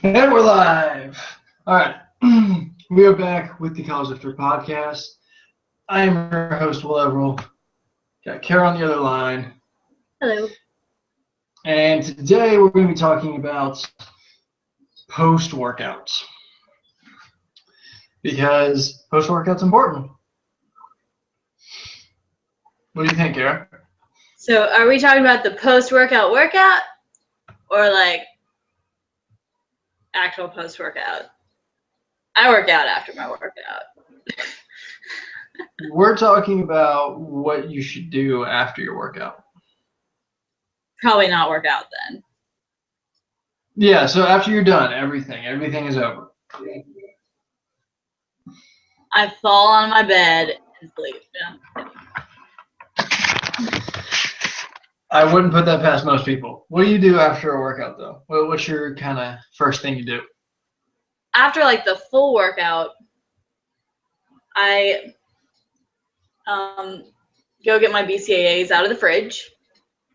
And we're live. All right. We are back with the College Lifter podcast. I am your host, Will Everell. Got Kara on the other line. Hello. And today we're going to be talking about post-workouts. Because post-workout's important. What do you think, Kara? So are we talking about the post-workout workout or like actual post-workout? I work out after my workout. We're talking about what you should do after your workout. Probably not work out then. Yeah, so after you're done, everything is over. I fall on my bed and sleep. Yeah. I wouldn't put that past most people. What do you do after a workout, though? What's your kind of first thing you do? After like the full workout, I go get my BCAAs out of the fridge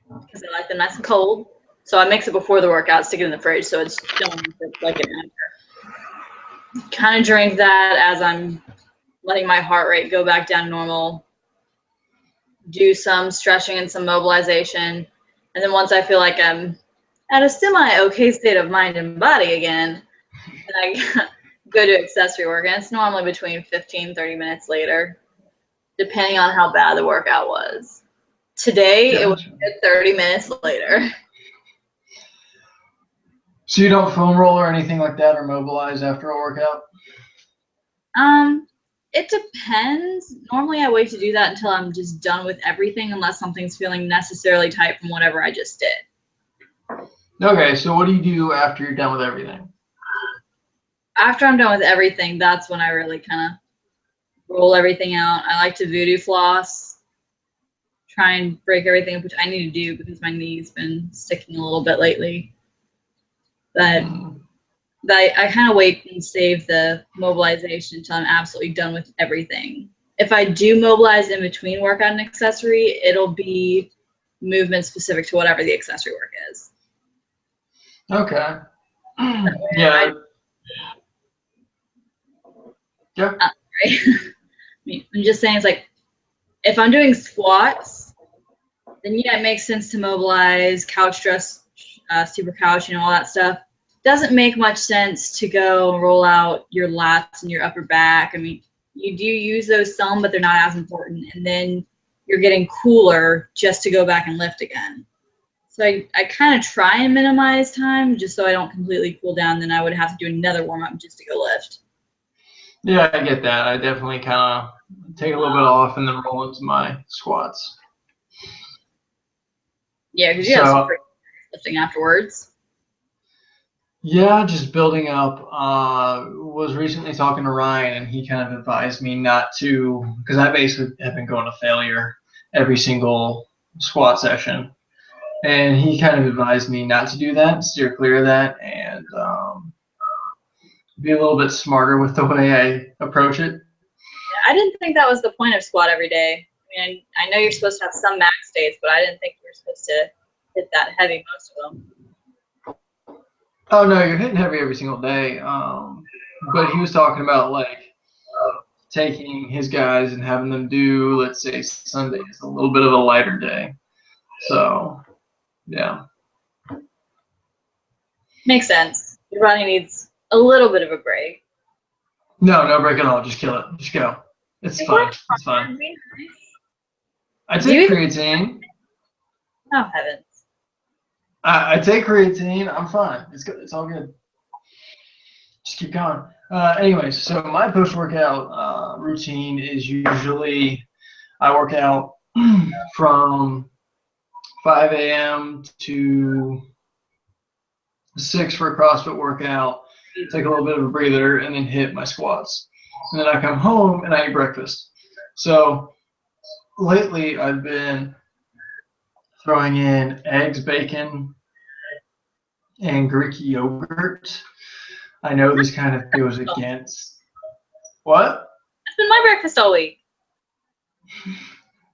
because I like them nice and cold. So I mix it before the workout, stick it in the fridge so it's done like an hour. Kind of drink that as I'm letting my heart rate go back down to normal. Do some stretching and some mobilization. And then once I feel like I'm at a semi-okay state of mind and body again, then I go to accessory work. And it's normally between 15, 30 minutes later, depending on how bad the workout was. Today, it was 30 minutes later. So you don't foam roll or anything like that or mobilize after a workout? It depends. Normally, I wait to do that until I'm just done with everything, unless something's feeling necessarily tight from whatever I just did. Okay, so what do you do after you're done with everything? After I'm done with everything, that's when I really kind of roll everything out. I like to voodoo floss, try and break everything up, which I need to do because my knee's been sticking a little bit lately. But I kind of wait and save the mobilization until I'm absolutely done with everything. If I do mobilize in between workout and accessory, it'll be movement specific to whatever the accessory work is. Okay. Yeah. Yeah. Right? I mean, I'm just saying, it's like if I'm doing squats, then yeah, it makes sense to mobilize, couch dress, super couch, all that stuff. Doesn't make much sense to go and roll out your lats and your upper back. I mean, you do use those some, but they're not as important. And then you're getting cooler just to go back and lift again. So I kind of try and minimize time just so I don't completely cool down. Then I would have to do another warm up just to go lift. Yeah, I get that. I definitely kind of take a little bit off and then roll into my squats. Yeah, because you have some pretty lifting afterwards. Yeah, just building up. Was recently talking to Ryan, and he kind of advised me not to, because I basically have been going to failure every single squat session. And he kind of advised me not to do that, steer clear of that, and be a little bit smarter with the way I approach it. Yeah, I didn't think that was the point of squat every day. I mean, I know you're supposed to have some max days, but I didn't think you were supposed to hit that heavy most of them. Oh no, you're hitting heavy every single day. But he was talking about like taking his guys and having them do, let's say, Sunday is a little bit of a lighter day. So, yeah. Makes sense. Your body needs a little bit of a break. No break at all. Just kill it. Just go. It's fine. It's fine. I take creatine. Oh heavens. I take creatine. I'm fine. It's good. It's all good. Just keep going. Anyways, so my post-workout routine is usually I work out from 5 a.m. to 6 for a CrossFit workout, take a little bit of a breather, and then hit my squats. And then I come home and I eat breakfast. So lately I've been throwing in eggs, bacon, and Greek yogurt. I know this kind of goes against what? That's been my breakfast all week.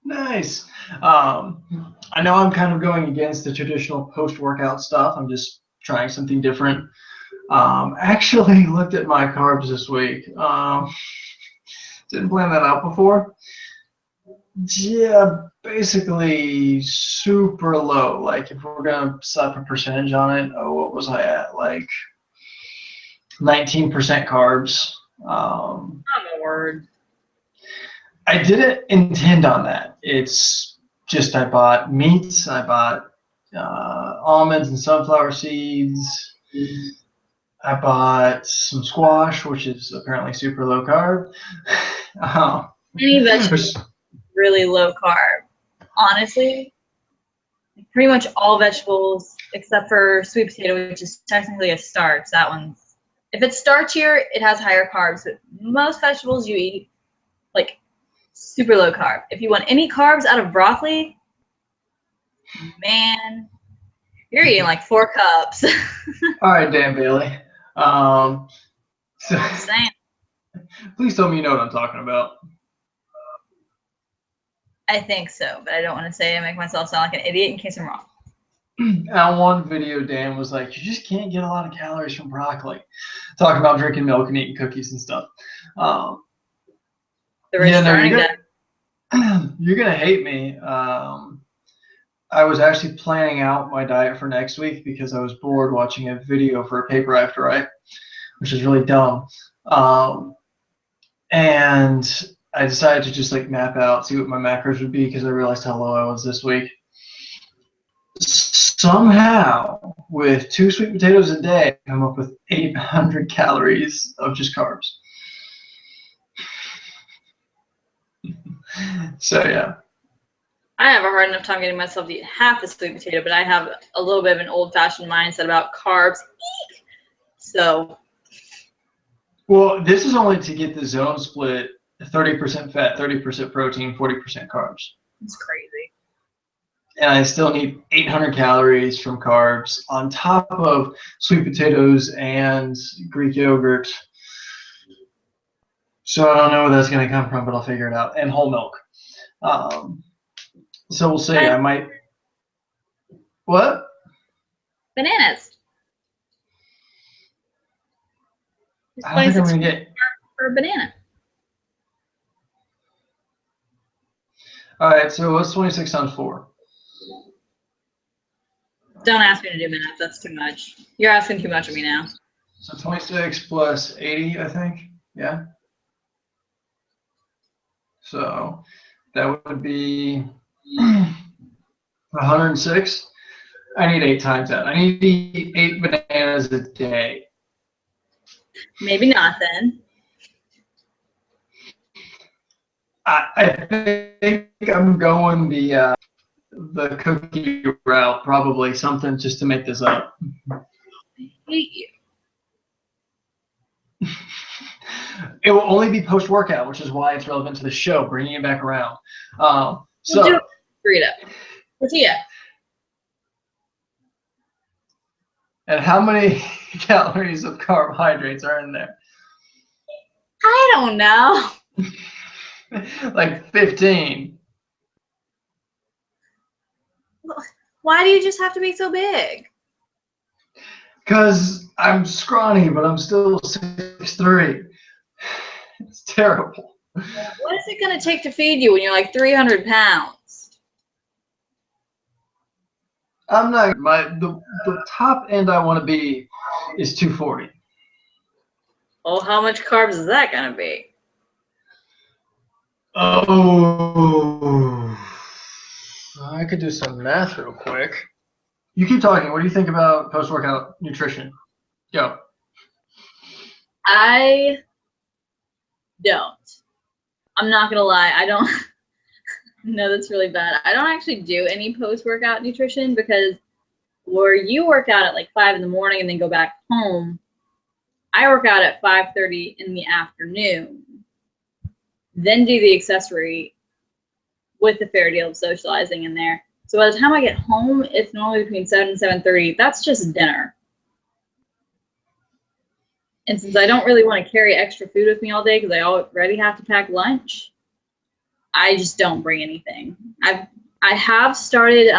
Nice. I know I'm kind of going against the traditional post-workout stuff. I'm just trying something different. Actually looked at my carbs this week. Didn't plan that out before. Yeah, basically super low. Like if we're gonna slap a percentage on it, oh, what was I at? Like 19% carbs. Oh my word. I didn't intend on that. It's just I bought meats, I bought almonds and sunflower seeds. I bought some squash, which is apparently super low carb. Any vegetable really low carb. Honestly, pretty much all vegetables except for sweet potato, which is technically a starch. That one's, if it's starchier, it has higher carbs. But most vegetables you eat, like super low carb. If you want any carbs out of broccoli, man, you're eating like 4 cups. All right, Dan Bailey. So, Same. please tell me you know what I'm talking about. I think so, but I don't want to say and make myself sound like an idiot in case I'm wrong. On one video, Dan was like, "You just can't get a lot of calories from broccoli," talking about drinking milk and eating cookies and stuff. You're gonna hate me. I was actually planning out my diet for next week because I was bored watching a video for a paper I have to write, which is really dumb. And I decided to just like map out, see what my macros would be because I realized how low I was this week. Somehow, with 2 sweet potatoes a day, I come up with 800 calories of just carbs. So yeah. I have a hard enough time getting myself to eat half a sweet potato, but I have a little bit of an old-fashioned mindset about carbs. So. Well, this is only to get the zone split: 30% fat, 30% protein, 40% carbs. It's crazy. And I still need 800 calories from carbs on top of sweet potatoes and Greek yogurt. So I don't know where that's going to come from, but I'll figure it out. And whole milk. So we'll see. I might. What? Bananas. I don't think I'm going to get. For a banana. All right, so what's 26 times 4? Don't ask me to do math. That's too much. You're asking too much of me now. So 26 plus 80, I think. Yeah. So that would be 106. I need 8 times that. I need to eat 8 bananas a day. Maybe not then. I think I'm going the cookie route, probably something just to make this up. I hate you. It will only be post-workout, which is why it's relevant to the show, bringing it back around. We'll do burrito. Tortilla. And how many calories of carbohydrates are in there? I don't know. Like 15. Why do you just have to be so big? Because I'm scrawny, but I'm still 6'3". It's terrible. What is it going to take to feed you when you're like 300 pounds? I'm not. The top end I want to be is 240. Well, how much carbs is that going to be? Oh, I could do some math real quick. You keep talking. What do you think about post-workout nutrition? Go. I don't. I'm not going to lie. I don't. No, that's really bad. I don't actually do any post-workout nutrition because where you work out at like 5 in the morning and then go back home, I work out at 5:30 in the afternoon, then do the accessory with the fair deal of socializing in there. So by the time I get home, it's normally between 7 and 7:30. That's just dinner. And since I don't really want to carry extra food with me all day because I already have to pack lunch, I just don't bring anything. I have started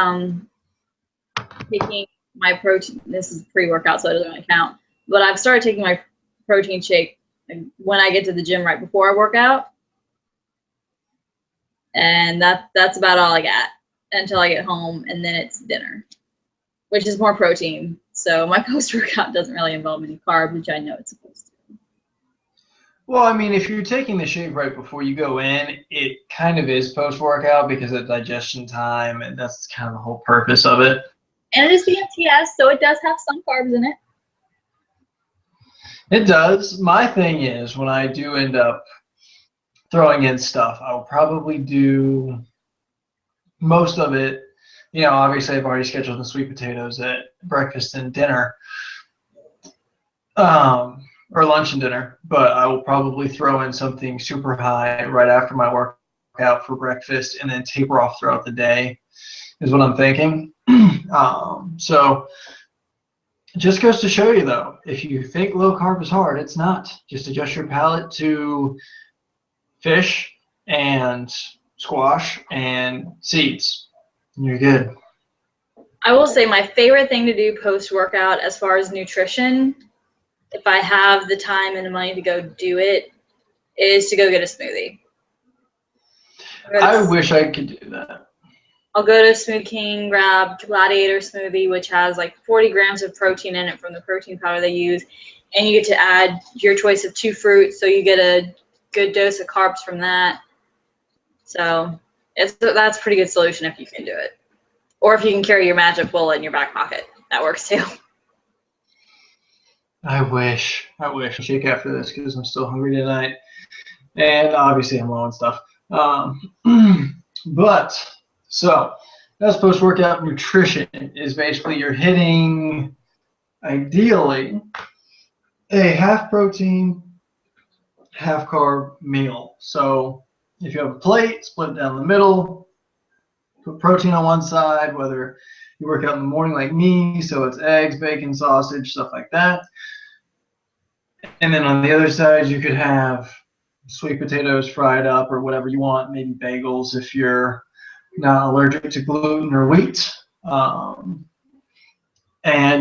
taking my protein. This is pre-workout, so it doesn't really count. But I've started taking my protein shake when I get to the gym right before I work out. And that's about all I got until I get home, and then it's dinner, which is more protein. So my post-workout doesn't really involve any carbs, which I know it's supposed to. Well, I mean, if you're taking the shake right before you go in, it kind of is post-workout because of digestion time, and that's kind of the whole purpose of it. And it is BMTS, so it does have some carbs in it. It does. My thing is, when I do end up throwing in stuff, I'll probably do most of it. You know, obviously, I've already scheduled the sweet potatoes at breakfast and dinner. Or lunch and dinner, but I will probably throw in something super high right after my workout for breakfast and then taper off throughout the day is what I'm thinking. So it just goes to show you, though, if you think low carb is hard, it's not. Just adjust your palate to fish and squash and seeds, and you're good. I will say my favorite thing to do post-workout as far as nutrition, if I have the time and the money to go do it, is to go get a smoothie. I wish I could do that. I'll go to Smoothie King, grab Gladiator smoothie, which has like 40 grams of protein in it from the protein powder they use, and you get to add your choice of 2 fruits, so you get a good dose of carbs from that. So that's a pretty good solution if you can do it. Or if you can carry your magic bullet in your back pocket. That works too. I wish I shake after this because I'm still hungry tonight, and obviously I'm low on stuff. But so that's post-workout nutrition is basically you're hitting ideally a half protein, half carb meal. So if you have a plate, split it down the middle, put protein on one side, whether you work out in the morning like me, so it's eggs, bacon, sausage, stuff like that. And then on the other side, you could have sweet potatoes fried up or whatever you want, maybe bagels if you're not allergic to gluten or wheat. And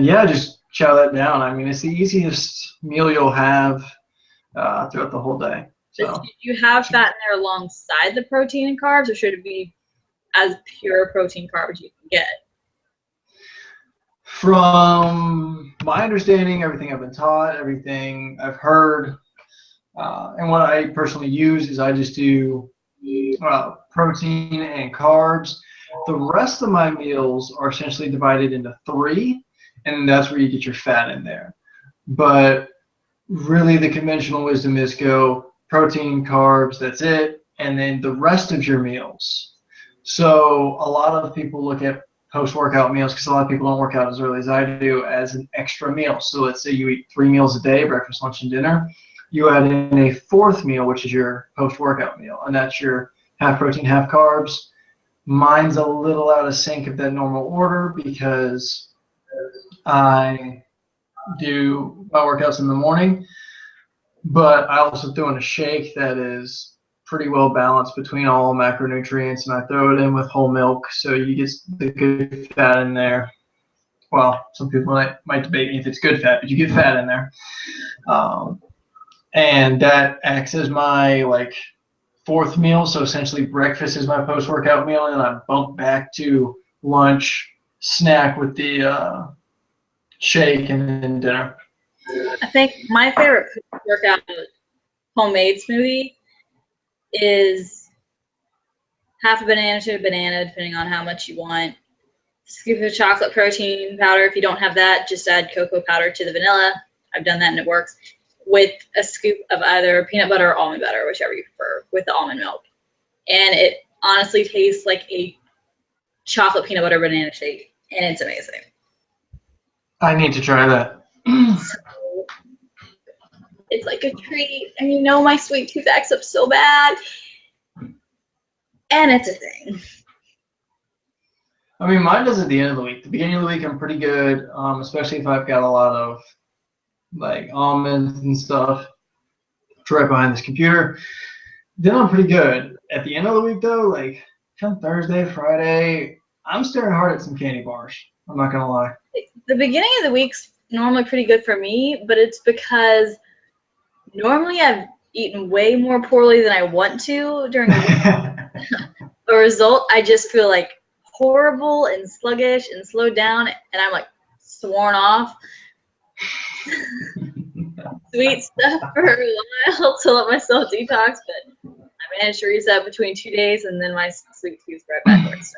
yeah, just chow that down. I mean, it's the easiest meal you'll have throughout the whole day. So Do you have fat in there alongside the protein and carbs, or should it be as pure protein carb as you can get? from my understanding, everything I've been taught, everything I've heard, and what I personally use is I just do protein and carbs. The rest of my meals are essentially divided into 3, and that's where you get your fat in there. But really the conventional wisdom is go protein, carbs, that's it, and then the rest of your meals. So a lot of people look at post-workout meals, because a lot of people don't work out as early as I do, as an extra meal. So let's say you eat 3 meals a day, breakfast, lunch, and dinner. You add in a 4th meal, which is your post-workout meal, and that's your half protein, half carbs. Mine's a little out of sync of that normal order because I do my workouts in the morning, but I also throw in a shake that is pretty well balanced between all macronutrients, and I throw it in with whole milk, so you get the good fat in there. Well, some people might debate me if it's good fat, but you get fat in there. And that acts as my 4th meal. So essentially breakfast is my post-workout meal, and I bump back to lunch, snack with the shake, and then dinner. I think my favorite workout homemade smoothie is half a banana to a banana, depending on how much you want. Scoop of chocolate protein powder. If you don't have that, just add cocoa powder to the vanilla. I've done that and it works. With a scoop of either peanut butter or almond butter, whichever you prefer, with the almond milk. And it honestly tastes like a chocolate peanut butter banana shake, and it's amazing. I need to try that. So, it's like a treat, and you know my sweet tooth acts up so bad. And it's a thing. I mean, mine does at the end of the week. The beginning of the week, I'm pretty good, especially if I've got a lot of almonds and stuff right behind this computer. Then I'm pretty good. At the end of the week, though, come Thursday, Friday, I'm staring hard at some candy bars. I'm not gonna lie. The beginning of the week's normally pretty good for me, but it's because normally I've eaten way more poorly than I want to during the week. The result, I just feel like horrible and sluggish and slowed down, and I'm like sworn off. Sweet stuff for a while to let myself detox, but I managed to reset between 2 days, and then my sweet tooth right backwards.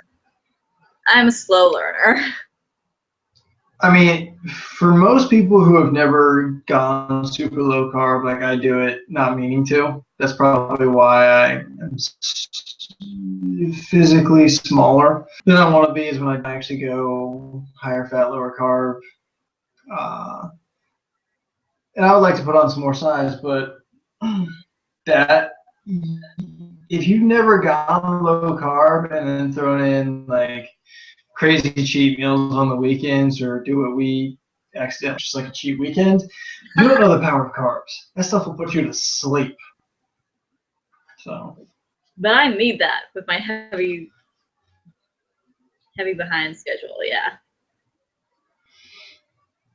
I'm a slow learner. I mean, for most people who have never gone super low carb like I do it, not meaning to, that's probably why I am physically smaller than I want to be, is when I actually go higher fat, lower carb. And I would like to put on some more size, but that, if you've never gone low carb and then thrown in like crazy cheat meals on the weekends or do what we accidentally just like a cheat weekend, you don't know the power of carbs. That stuff will put you to sleep. So, But I need that with my heavy behind schedule. Yeah.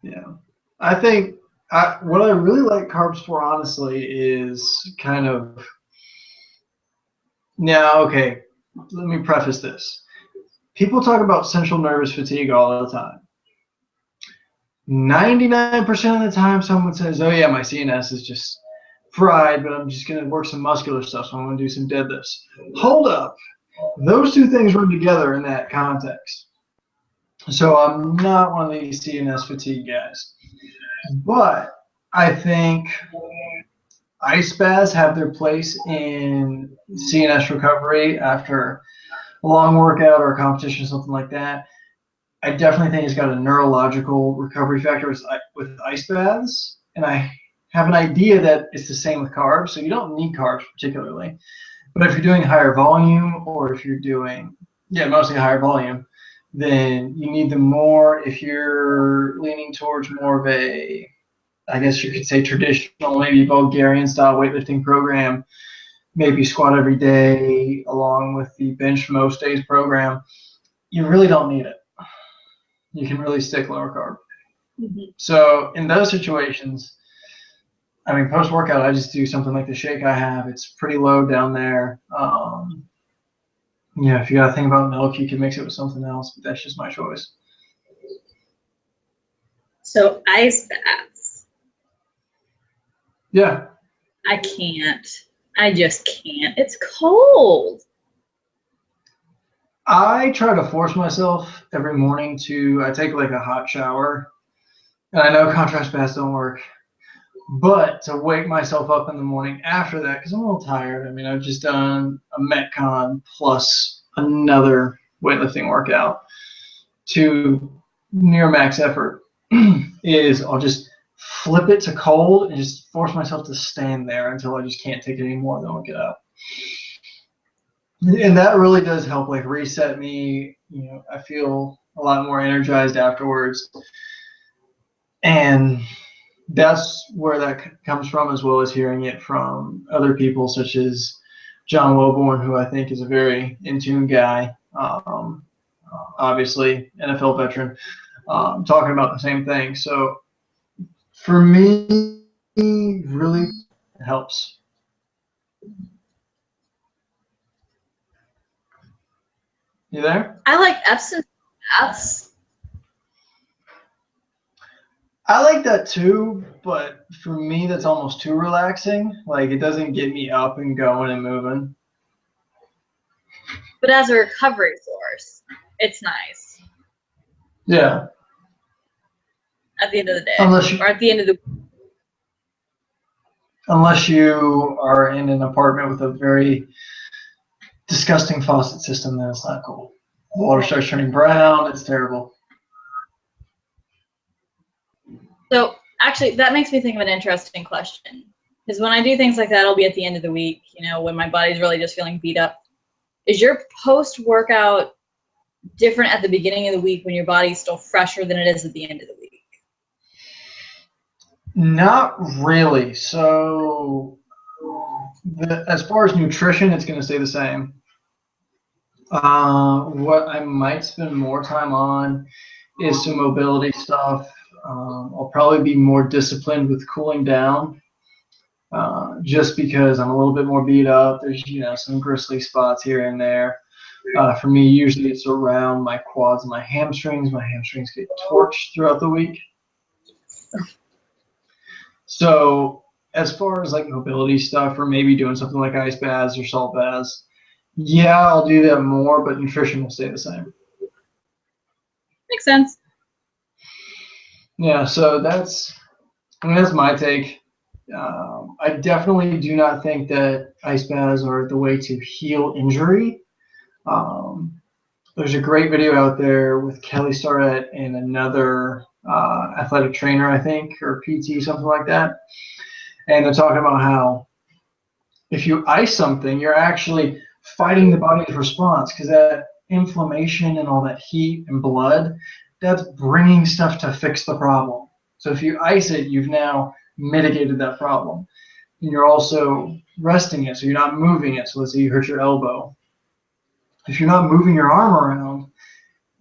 yeah. I think what I really like carbs for, honestly, is kind of, now, okay, let me preface this. People talk about central nervous fatigue all the time. 99% of the time, someone says, oh yeah, my CNS is just fried, but I'm just going to work some muscular stuff, so I'm going to do some deadlifts. Hold up. Those two things run together in that context. So I'm not one of these CNS fatigue guys. But I think ice baths have their place in CNS recovery after a long workout or a competition, something like that. I definitely think it's got a neurological recovery factor with ice baths, and I have an idea that it's the same with carbs. So you don't need carbs particularly, but if you're doing higher volume, or if you're doing, mostly higher volume, then you need them more. If you're leaning towards more of a, I guess you could say, traditional, maybe Bulgarian style weightlifting program, maybe squat every day along with the bench most days program, you really don't need it. You can really stick lower carb. Mm-hmm. So in those situations, I mean, post-workout, I just do something like the shake I have. It's pretty low down there. If you got to think about milk, you can mix it with something else, but that's just my choice. So ice baths. Yeah. I can't. I just can't. It's cold. I try to force myself every morning I take like a hot shower. And I know contrast baths don't work, but to wake myself up in the morning after that, because I'm a little tired. I mean, I've just done a Metcon plus another weightlifting workout to near max effort, is I'll just flip it to cold and just force myself to stand there until I just can't take it anymore, then I'll get up. And that really does help, like, reset me. I feel a lot more energized afterwards. And that's where that comes from, as well as hearing it from other people such as John Welborn, who I think is a very in-tune guy, obviously NFL veteran, talking about the same thing. So for me, really helps. You there? I like Epsom baths. I like that too, but for me, that's almost too relaxing. Like, it doesn't get me up and going and moving. But as a recovery source, it's nice. Yeah. At the end of the day. Or at the end of the Unless you are in an apartment with a very disgusting faucet system, then it's not cool. The water starts turning brown. It's terrible. So actually, that makes me think of an interesting question. Because when I do things like that, it'll be at the end of the week, when my body's really just feeling beat up. Is your post-workout different at the beginning of the week when your body's still fresher than it is at the end of the week? Not really. So as far as nutrition, it's going to stay the same. What I might spend more time on is some mobility stuff, I'll probably be more disciplined with cooling down, just because I'm a little bit more beat up. There's, some gristly spots here and there. For me, usually it's around my quads and my hamstrings. My hamstrings get torched throughout the week. So as far as like mobility stuff, or maybe doing something like ice baths or salt baths, yeah, I'll do that more, but nutrition will stay the same. Makes sense. Yeah, so that's my take. I definitely do not think that ice baths are the way to heal injury. There's a great video out there with Kelly Starrett and another athletic trainer, I think, or PT, something like that. And they're talking about how if you ice something, you're actually fighting the body's response, because that inflammation and all that heat and blood, that's bringing stuff to fix the problem. So if you ice it, you've now mitigated that problem. And you're also resting it, so you're not moving it. So let's say you hurt your elbow. If you're not moving your arm around,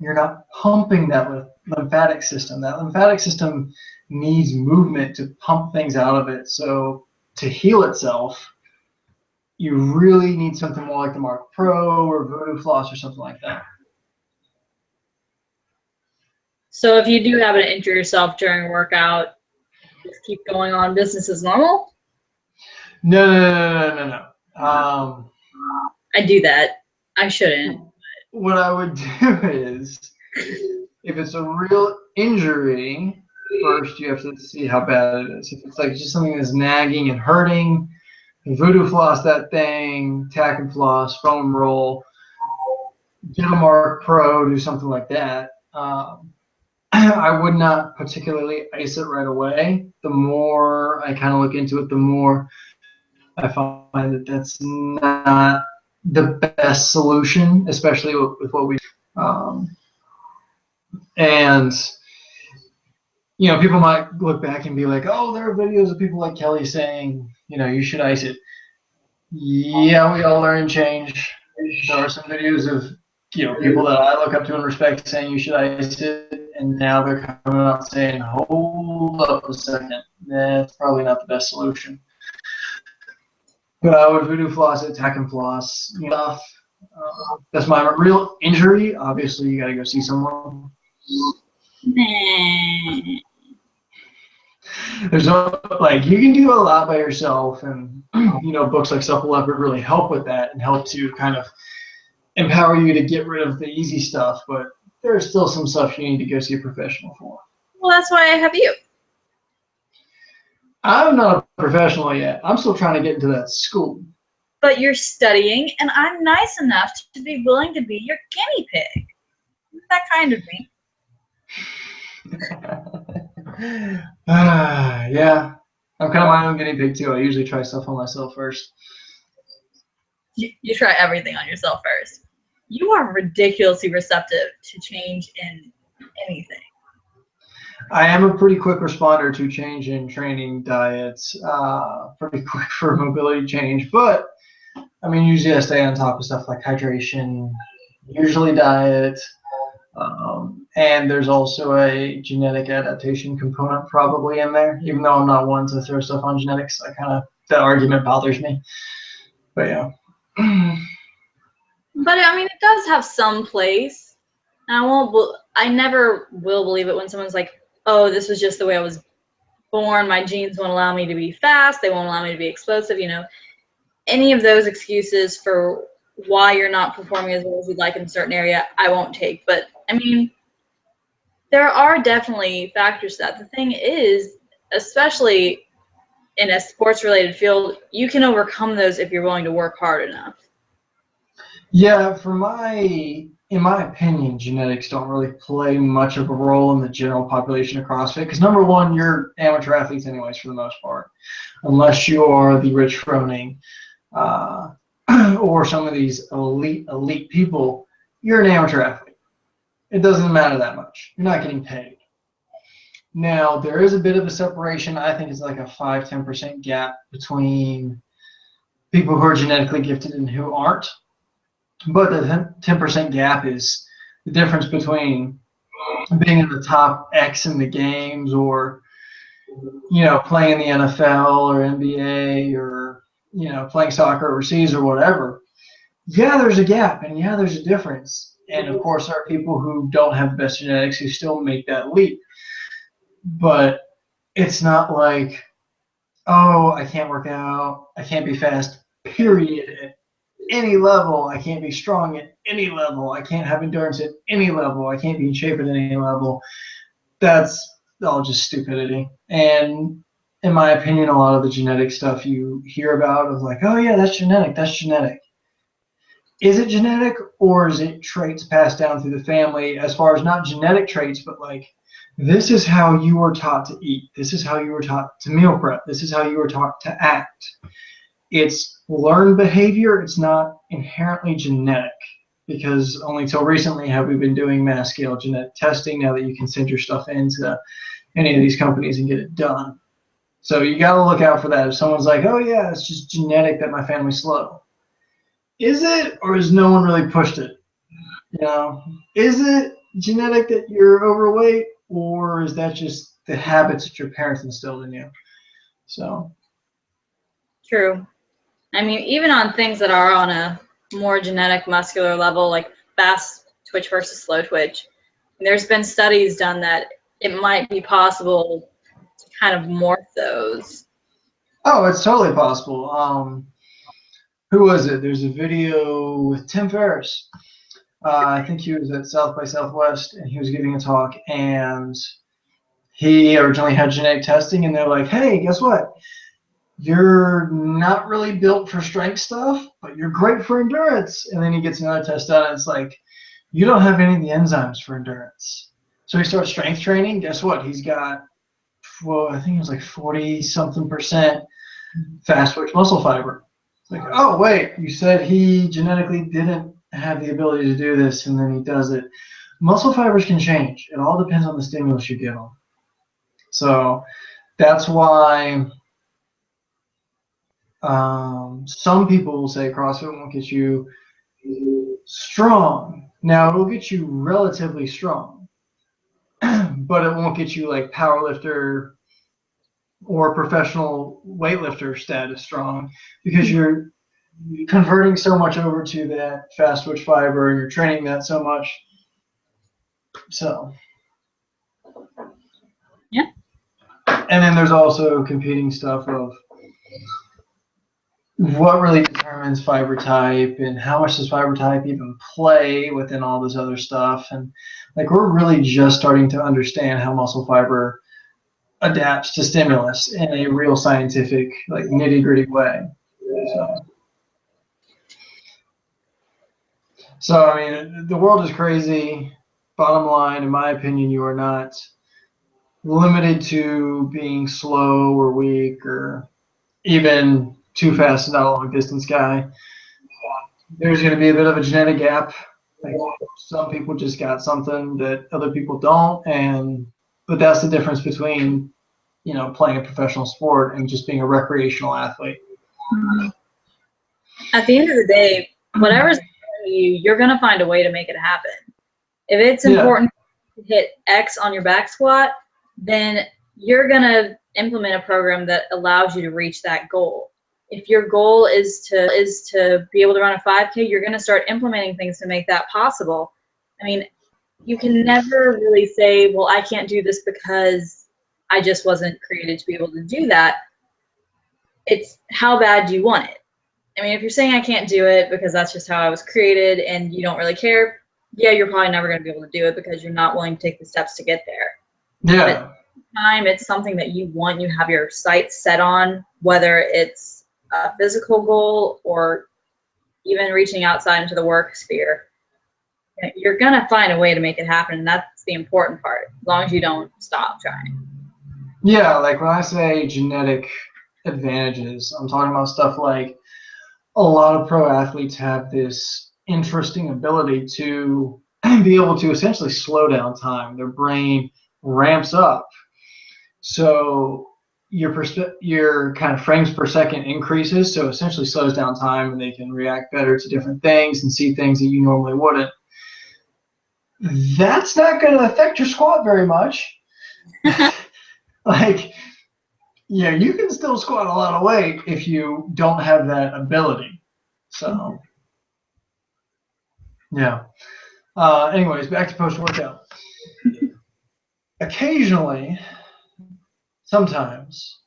you're not pumping that lymphatic system. That lymphatic system needs movement to pump things out of it. So to heal itself, you really need something more like the Mark Pro or Voodoo Floss or something like that. So if you do happen to injure yourself during a workout, just keep going on business as normal? No. I do that. I shouldn't. What I would do is, if it's a real injury, first you have to see how bad it is. If it's like just something that's nagging and hurting, Voodoo Floss that thing, tack and floss, foam roll, get a Mark Pro, do something like that. I would not particularly ice it right away. The more I kind of look into it, the more I find that that's not the best solution, especially with what we and people might look back and be like, oh, there are videos of people like Kelly saying, you should ice it. Yeah, we all learn and change. There are some videos of people that I look up to and respect saying you should ice it, and now they're coming out saying, hold up a second, that's probably not the best solution. But I would Voodoo Floss it, tack and floss stuff. That's my real injury. Obviously, you got to go see someone. There's no, you can do a lot by yourself, and books like Supple Leopard really help with that and help to kind of empower you to get rid of the easy stuff. But there's still some stuff you need to go see a professional for. Well, that's why I have you. I'm not a professional yet. I'm still trying to get into that school. But you're studying, and I'm nice enough to be willing to be your guinea pig. Isn't that kind of me? Yeah. I'm kind of my own guinea pig, too. I usually try stuff on myself first. You try everything on yourself first. You are ridiculously receptive to change in anything. I am a pretty quick responder to change in training diets, pretty quick for mobility change, but usually I stay on top of stuff like hydration, usually diet, and there's also a genetic adaptation component probably in there, even though I'm not one to throw stuff on genetics. That argument bothers me, but yeah. But it does have some place. I never will believe it when someone's like, oh, this was just the way I was born. My genes won't allow me to be fast. They won't allow me to be explosive. Any of those excuses for why you're not performing as well as you'd like in a certain area, I won't take. But there are definitely factors to that. The thing is, especially in a sports-related field, you can overcome those if you're willing to work hard enough. Yeah, in my opinion, genetics don't really play much of a role in the general population of CrossFit, because number one, you're amateur athletes anyways for the most part, unless you are the Rich Froning or some of these elite people. You're an amateur athlete. It doesn't matter that much. You're not getting paid. Now, there is a bit of a separation. I think it's like a 5-10% gap between people who are genetically gifted and who aren't. But the 10% gap is the difference between being in the top X in the games, or playing in the NFL or NBA, or playing soccer overseas or whatever. Yeah, there's a gap, and yeah, there's a difference. And of course, there are people who don't have the best genetics who still make that leap. But it's not like, oh, I can't work out, I can't be fast, period, at any level. I can't be strong at any level. I can't have endurance at any level. I can't be in shape at any level. That's all just stupidity. And in my opinion, a lot of the genetic stuff you hear about of like, oh yeah, that's genetic, that's genetic. Is it genetic, or is it traits passed down through the family, as far as not genetic traits, but like, this is how you were taught to eat. This is how you were taught to meal prep. This is how you were taught to act. It's learned behavior. It's not inherently genetic, because only till recently have we been doing mass scale genetic testing, now that you can send your stuff into any of these companies and get it done. So you got to look out for that. If someone's like, oh yeah, it's just genetic that my family's slow. Is it, or has no one really pushed it? Is it genetic that you're overweight, or is that just the habits that your parents instilled in you? So. True. I mean, even on things that are on a more genetic muscular level, like fast twitch versus slow twitch, there's been studies done that it might be possible to kind of morph those. Oh, it's totally possible. Who was it? There's a video with Tim Ferriss. I think he was at South by Southwest, and he was giving a talk, and he originally had genetic testing, and they're like, hey, guess what? You're not really built for strength stuff, but you're great for endurance. And then he gets another test done, and it's like, you don't have any of the enzymes for endurance. So he starts strength training. Guess what? He's got, well, I think it was like 40-something% fast twitch muscle fiber. It's like, oh, wait, you said he genetically didn't have the ability to do this, and then he does it. Muscle fibers can change. It all depends on the stimulus you give them. So that's why some people will say CrossFit won't get you strong. Now, it'll get you relatively strong, but it won't get you like powerlifter or professional weightlifter status strong, because you're converting so much over to that fast twitch fiber, and you're training that so much. So. Yeah. And then there's also competing stuff of what really determines fiber type, and how much does fiber type even play within all this other stuff. And like, we're really just starting to understand how muscle fiber adapts to stimulus in a real scientific, like, nitty-gritty way. So I mean, the world is crazy. Bottom line, in my opinion, you are not limited to being slow or weak or even too fast and not a long distance guy. There's going to be a bit of a genetic gap. Like, some people just got something that other people don't, but that's the difference between, playing a professional sport and just being a recreational athlete. At the end of the day, whatever's you, you're going to find a way to make it happen. If it's important to hit X on your back squat, then you're going to implement a program that allows you to reach that goal. If your goal is to be able to run a 5K, you're going to start implementing things to make that possible. I mean, you can never really say, well, I can't do this because I just wasn't created to be able to do that. It's how bad do you want it? I mean, if you're saying I can't do it because that's just how I was created and you don't really care, yeah, you're probably never going to be able to do it because you're not willing to take the steps to get there. Yeah. But at the time it's something that you want, you have your sights set on, whether it's a physical goal or even reaching outside into the work sphere, you're going to find a way to make it happen. And that's the important part, as long as you don't stop trying. Yeah, like when I say genetic advantages, I'm talking about stuff like a lot of pro athletes have this interesting ability to be able to essentially slow down time. Their brain ramps up. So your kind of frames per second increases, so essentially slows down time, and they can react better to different things and see things that you normally wouldn't. that's not going to affect your squat very much. Like, yeah, you can still squat a lot of weight if you don't have that ability. So, yeah. Anyways, back to post-workout. Occasionally, sometimes,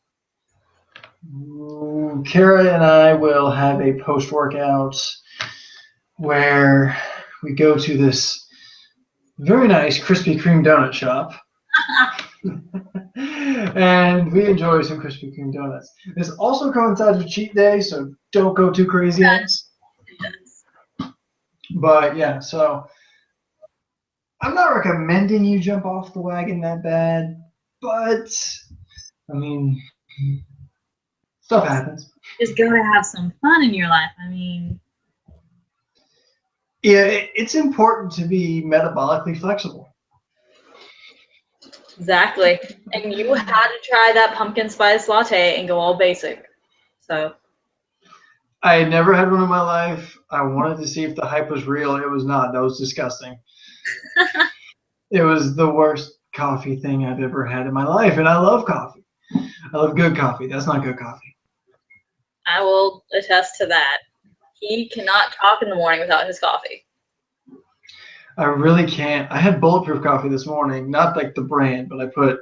Kara and I will have a post-workout where we go to this very nice Krispy Kreme donut shop. And we enjoy some Krispy Kreme donuts. This also coincides with cheat day, so don't go too crazy on us. But yeah, so I'm not recommending you jump off the wagon that bad, but I mean, stuff happens. Just gotta have some fun in your life. I mean, Yeah, it's important to be metabolically flexible. exactly. And you had to try that pumpkin spice latte and go all basic. So I had never had one in my life. I wanted to see if the hype was real. It was not. That was disgusting. It was the worst coffee thing I've ever had in my life, and I love coffee. I love good coffee. That's not good coffee. I will attest to that. He cannot talk in the morning without his coffee. I really can't. I had bulletproof coffee this morning, not like the brand, but I put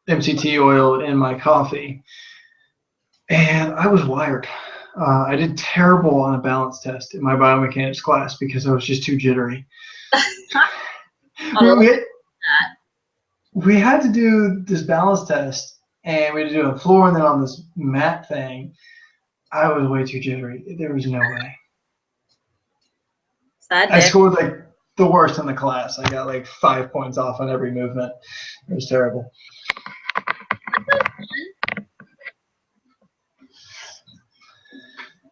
MCT oil in my coffee, and I was wired. I did terrible on a balance test in my biomechanics class because I was just too jittery. We had to do this balance test, and we had to do it on the floor and then on this mat thing. I was way too jittery. There was no way. I scored like the worst in the class. I got like 5 points off on every movement. It was terrible.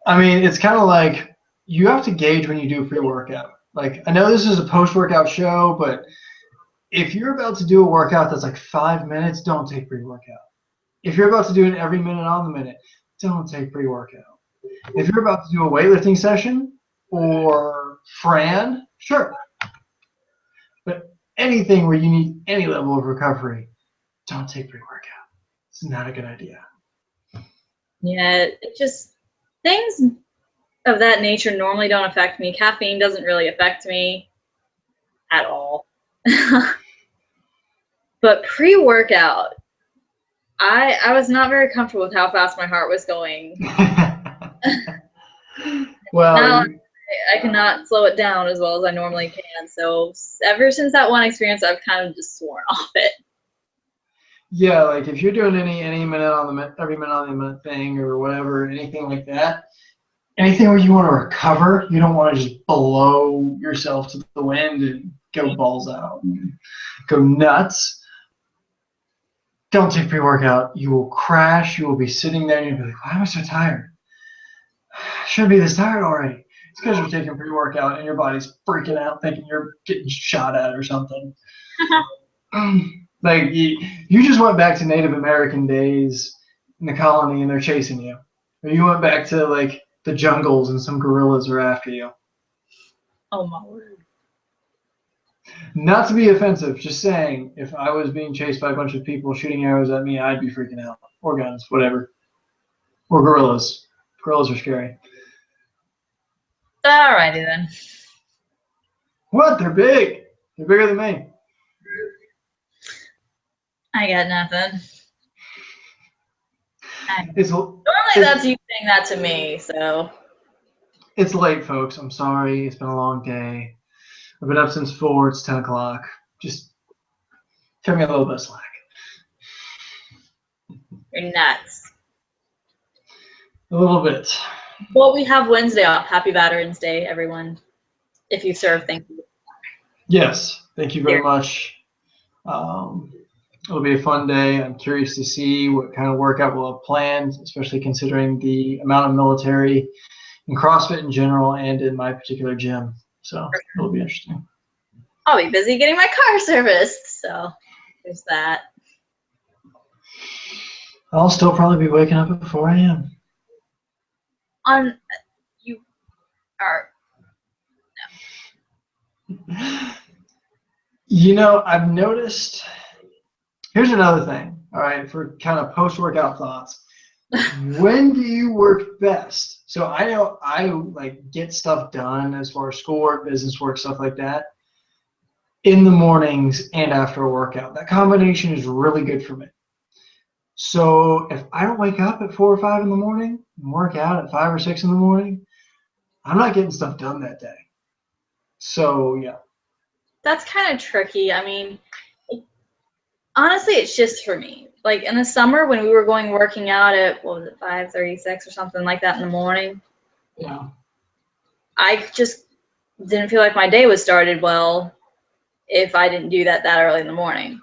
I mean, it's kind of like you have to gauge when you do pre-workout. Like, I know this is a post-workout show, but if you're about to do a workout that's like 5 minutes, don't take pre-workout. If you're about to do it every minute on the minute, don't take pre-workout. If you're about to do a weightlifting session or Fran, sure. But anything where you need any level of recovery, don't take pre-workout. It's not a good idea. Yeah, it just, things of that nature normally don't affect me. Caffeine doesn't really affect me at all. But pre-workout, I was not very comfortable with how fast my heart was going. Well, now I cannot slow it down as well as I normally can. So ever since that one experience, I've kind of just sworn off it. Yeah, like if you're doing any minute on the minute, every minute on the minute thing or whatever, anything like that, anything where you want to recover, you don't want to just blow yourself to the wind and go balls out and go nuts. Don't take pre-workout. You will crash. You will be sitting there and you'll be like, why am I so tired? I shouldn't be this tired already. It's because you're taking pre-workout and your body's freaking out thinking you're getting shot at or something. Like, you just went back to Native American days in the colony and they're chasing you. Or you went back to, like, the jungles and some gorillas are after you. Oh, my word. Not to be offensive, just saying, if I was being chased by a bunch of people shooting arrows at me, I'd be freaking out. Or guns, whatever. Or gorillas. Gorillas are scary. Alrighty then. What? They're big. They're bigger than me. I got nothing. Normally that's you saying that to me, so. It's late, folks. I'm sorry. It's been a long day. I've been up since 4. It's 10 o'clock. Just cut me a little bit of slack. You're nuts. A little bit. Well, we have Wednesday off. Happy Veterans Day, everyone. If you serve, thank you. Yes. Thank you very much. It'll be a fun day. I'm curious to see what kind of workout we'll have planned, especially considering the amount of military in CrossFit in general and in my particular gym. So it'll be interesting. I'll be busy getting my car serviced, so there's that. I'll still probably be waking up at 4 a.m. You are, You know, I've noticed. Here's another thing. All right, for kind of post-workout thoughts. When do you work best? So I know I like get stuff done as far as schoolwork, business work, stuff like that in the mornings and after a workout. That combination is really good for me. So if I don't wake up at 4 or 5 in the morning and work out at 5 or 6 in the morning, I'm not getting stuff done that day. So yeah. That's kind of tricky. I mean, honestly, it's just for me. Like in the summer when we were going working out at, what was it, 5:36 or something like that in the morning, Yeah. I just didn't feel like my day was started well if I didn't do that early in the morning.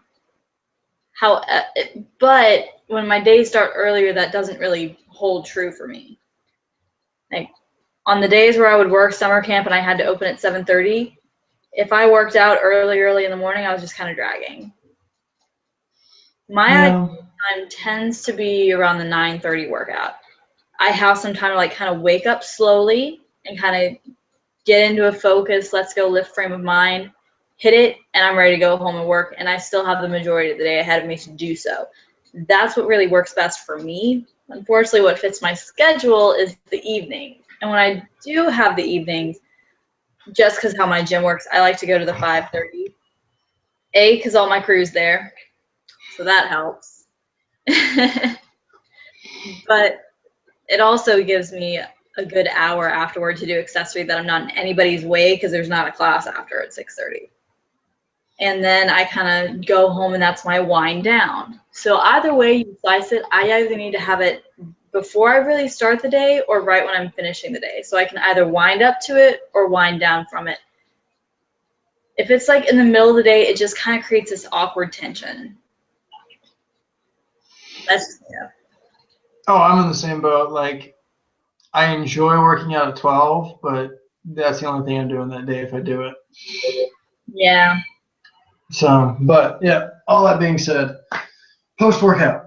But when my days start earlier, that doesn't really hold true for me. Like on the days where I would work summer camp and I had to open at 7:30, if I worked out early in the morning, I was just kind of dragging. My Yeah. time tends to be around the 9:30 workout. I have some time to like kind of wake up slowly and kind of get into a focus, let's go lift frame of mind, hit it, and I'm ready to go home and work. And I still have the majority of the day ahead of me to do so. That's what really works best for me. Unfortunately, what fits my schedule is the evening. And when I do have the evenings, just because how my gym works, I like to go to the 5:30. Because all my crew's there, so that helps. But it also gives me a good hour afterward to do accessory that I'm not in anybody's way because there's not a class after at 6:30. And then I kind of go home and that's my wind down. So either way you slice it, I either need to have it before I really start the day or right when I'm finishing the day. So I can either wind up to it or wind down from it. If it's like in the middle of the day, it just kind of creates this awkward tension. That's just, yeah. Oh, I'm in the same boat. Like, I enjoy working out at 12, but that's the only thing I'm doing that day if I do it. Yeah. So, but yeah, all that being said, post workout,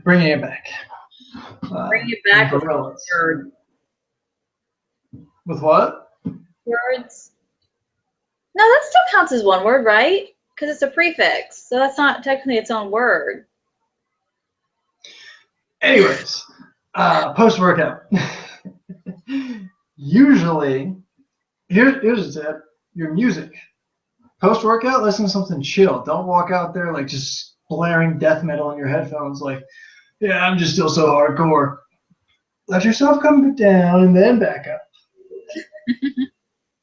bringing it back. Bring it back with gorillas. word. With what? Words. No, that still counts as one word, right? Because it's a prefix, so that's not technically its own word. Anyways, post workout. Usually, here's a tip: your music. Post workout, listen to something chill. Don't walk out there like just blaring death metal in your headphones. Like, yeah, I'm just still so hardcore. Let yourself come down and then back up.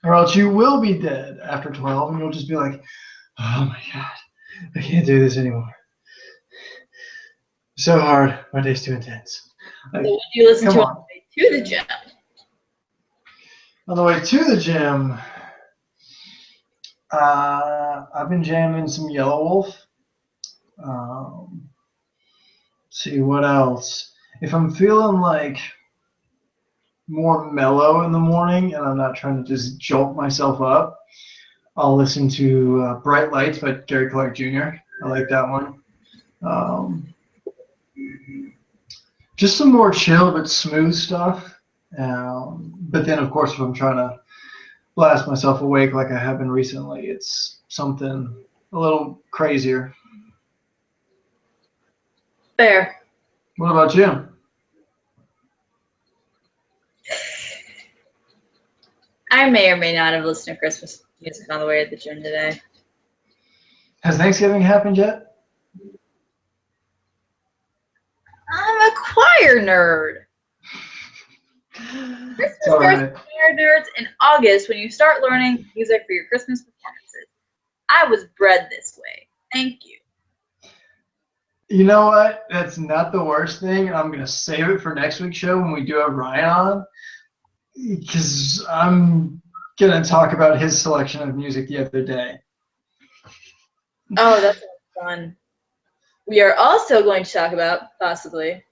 Or else you will be dead after 12 and you'll just be like, oh my God, I can't do this anymore. So hard. My day's too intense. Like, So what do you listen to on the way to the gym? On the way to the gym, I've been jamming some Yellow Wolf. See what else. If I'm feeling like more mellow in the morning and I'm not trying to just jolt myself up, I'll listen to Bright Lights by Gary Clark Jr. I like that one. Just some more chill but smooth stuff. But then, of course, if I'm trying to blast myself awake like I have been recently, it's something a little crazier. Fair. What about you? I may or may not have listened to Christmas music on the way to the gym today. Has Thanksgiving happened yet? I'm a choir nerd. Christmas starts with choir nerds in August when you start learning music for your Christmas performances. I was bred this way. Thank you. You know what? That's not the worst thing. I'm going to save it for next week's show when we do have Ryan on, because I'm going to talk about his selection of music the other day. Oh, that's fun. We are also going to talk about, possibly,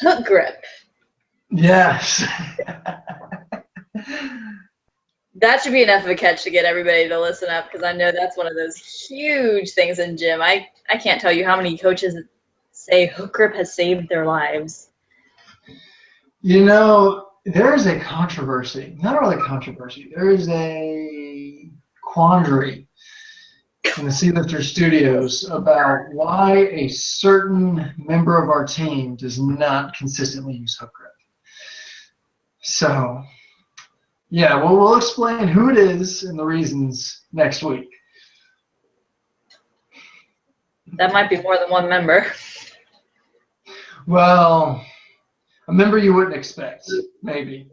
hook grip. Yes. That should be enough of a catch to get everybody to listen up, because I know that's one of those huge things in gym. I can't tell you how many coaches say hook grip has saved their lives. You know, there is a controversy, not really controversy, there is a quandary in the Sealifter Studios about why a certain member of our team does not consistently use hook grip. So, yeah, well, we'll explain who it is and the reasons next week. That might be more than one member. Well, a member you wouldn't expect, maybe.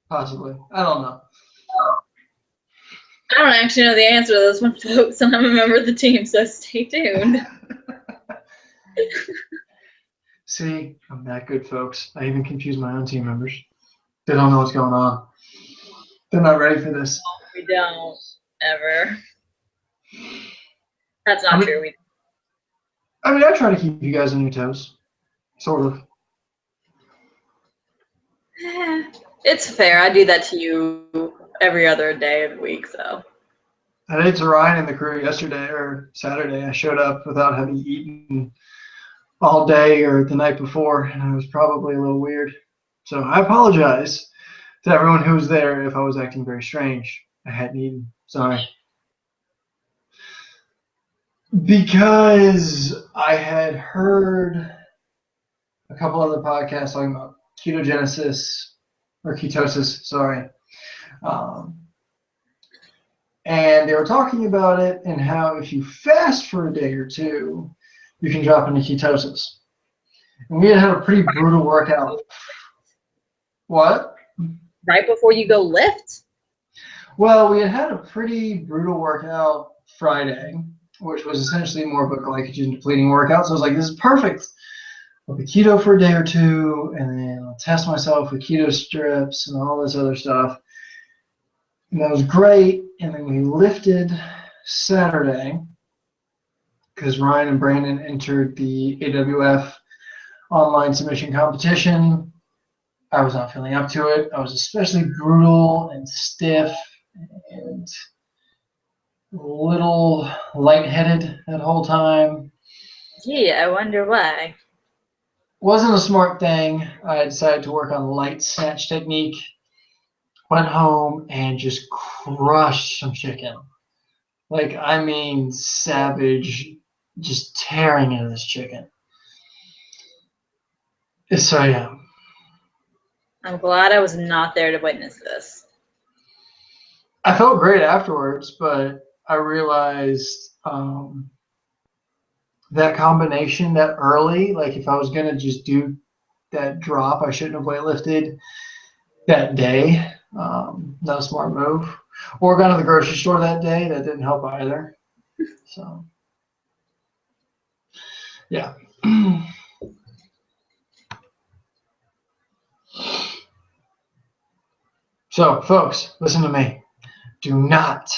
Possibly. I don't know. I don't actually know the answer to this one, folks, and I'm a member of the team, so stay tuned. See, I'm that good, folks. I even confuse my own team members. They don't know what's going on. They're not ready for this. We don't, ever. That's not true. I try to keep you guys on your toes. Sort of. It's fair. I do that to you every other day of the week, so. I did to Ryan and the crew yesterday or Saturday. I showed up without having eaten all day or the night before, and it was probably a little weird. So I apologize to everyone who was there if I was acting very strange. I hadn't eaten. Sorry. Because I had heard a couple other podcasts talking about ketogenesis or ketosis, sorry. And they were talking about it and how if you fast for a day or two, you can drop into ketosis. And we had a pretty brutal workout. What? Right before you go lift? Well, we had a pretty brutal workout Friday, which was essentially more of a glycogen depleting workout. So I was like, this is perfect. I'll be keto for a day or two, and then I'll test myself with keto strips and all this other stuff. And that was great. And then we lifted Saturday because Ryan and Brandon entered the AWF online submission competition. I was not feeling up to it. I was especially brutal and stiff and a little lightheaded that whole time. Gee, I wonder why. Wasn't a smart thing. I decided to work on light snatch technique. Went home and just crushed some chicken. Like, I mean, savage, just tearing into this chicken. So, yeah. I'm glad I was not there to witness this. I felt great afterwards, but I realized that combination that early, like if I was going to just do that drop, I shouldn't have weightlifted that day. Not a smart move. Or gone to the grocery store that day. That didn't help either. So, yeah. So, folks, listen to me. Do not,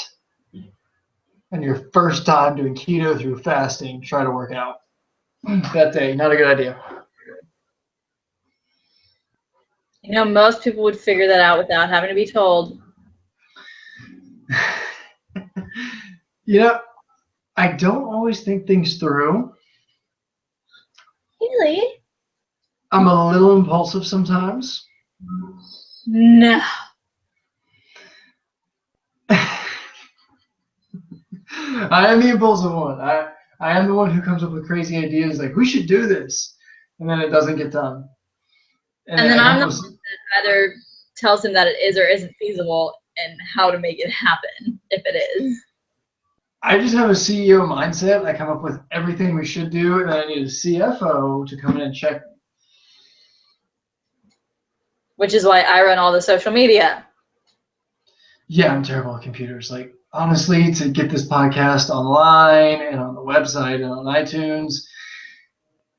on your first time doing keto through fasting, try to work out that day. Not a good idea. You know, most people would figure that out without having to be told. You know, I don't always think things through. Really? I'm a little impulsive sometimes. No. I am the impulsive one. I am the one who comes up with crazy ideas like, we should do this. And then it doesn't get done. And then I'm the one that either tells him that it is or isn't feasible and how to make it happen if it is. I just have a CEO mindset. I come up with everything we should do, and then I need a CFO to come in and check. Which is why I run all the social media. Yeah, I'm terrible at computers. Like, honestly, to get this podcast online and on the website and on iTunes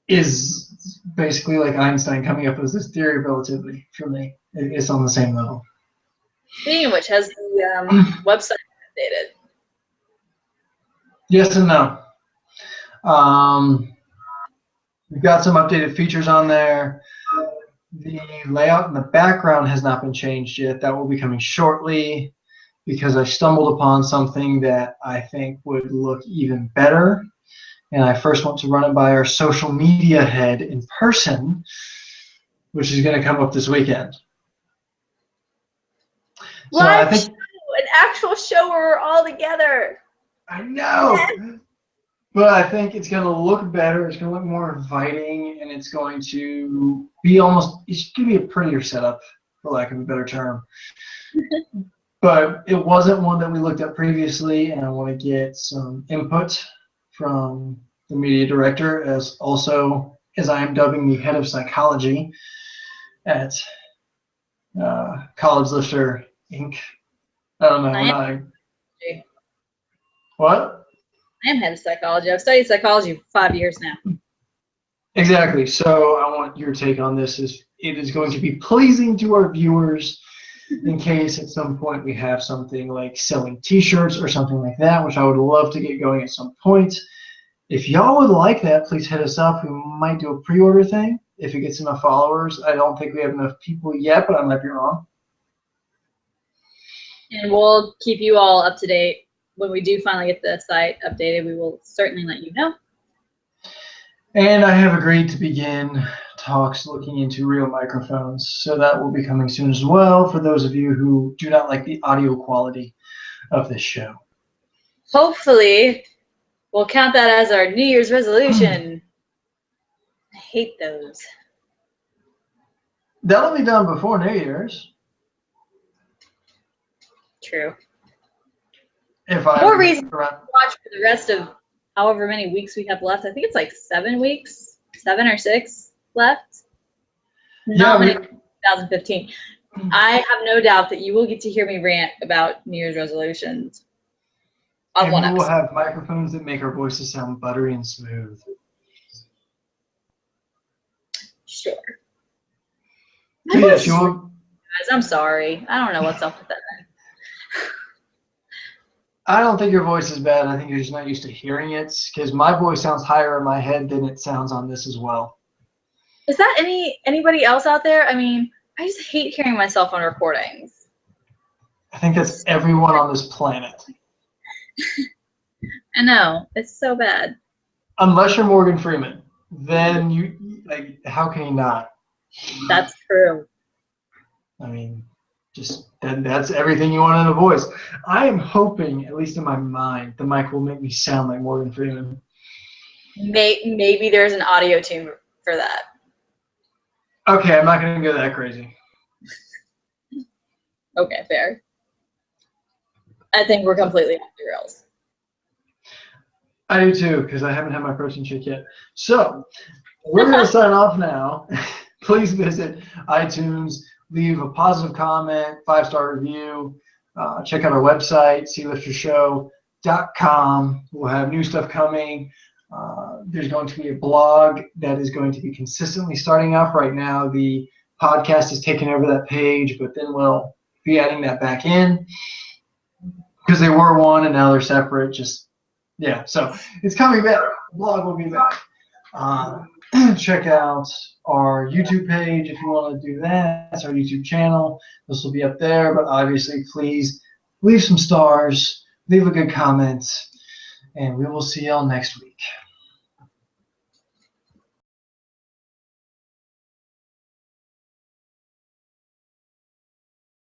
is basically like Einstein coming up with this theory of relativity for me. It's on the same level. Speaking of which, has the website updated? Yes and no. We've got some updated features on there. The layout in the background has not been changed yet. That will be coming shortly because I stumbled upon something that I think would look even better. And I first want to run it by our social media head in person which is going to come up this weekend. So Live I think show, an actual show where we're all together. I know, but I think it's going to look better. It's going to look more inviting, and it's going to be it's going to be a prettier setup, for lack of a better term. But it wasn't one that we looked at previously, and I want to get some input from the media director, as I am dubbing the head of psychology at College Lifter Inc. I don't know. What? I am head of psychology. I've studied psychology for 5 years now. Exactly. So I want your take on this. It is going to be pleasing to our viewers in case at some point we have something like selling t-shirts or something like that, which I would love to get going at some point. If y'all would like that, please hit us up. We might do a pre-order thing if it gets enough followers. I don't think we have enough people yet, but I might be wrong. And we'll keep you all up to date. When we do finally get the site updated, we will certainly let you know. And I have agreed to begin talks looking into real microphones, so that will be coming soon as well for those of you who do not like the audio quality of this show. Hopefully, we'll count that as our New Year's resolution. I hate those. That'll be done before New Year's. True. More reason to watch for the rest of however many weeks we have left. I think it's like 7 weeks, 7 or 6 left. Not many. 2015. I have no doubt that you will get to hear me rant about New Year's resolutions. And we will have microphones that make our voices sound buttery and smooth. Sure. So yes, you will. Guys, I'm sorry. I don't know what's up with that. I don't think your voice is bad. I think you're just not used to hearing it, because my voice sounds higher in my head than it sounds on this as well. Is that anybody else out there? I mean, I just hate hearing myself on recordings. I think that's everyone on this planet. I know. It's so bad. Unless you're Morgan Freeman. Then you, like, how can you not? That's true. I mean, just that's everything you want in a voice. I am hoping, at least in my mind, the mic will make me sound like Morgan Freeman. Maybe there's an audio tune for that. Okay, I'm not going to go that crazy. Okay, fair. I think we're completely off the rails. I do too, because I haven't had my protein shake yet. So, we're going to sign off now. Please visit iTunes, leave a positive comment, 5-star review. Check out our website, sealiftershow.com. We'll have new stuff coming. There's going to be a blog that is going to be consistently starting up. Right now, the podcast is taking over that page, but then we'll be adding that back in because they were one and now they're separate. Yeah, so it's coming back. The blog will be back. Check out our YouTube page if you want to do that. That's our YouTube channel. This will be up there, but obviously, please leave some stars, leave a good comment, and we will see y'all next week.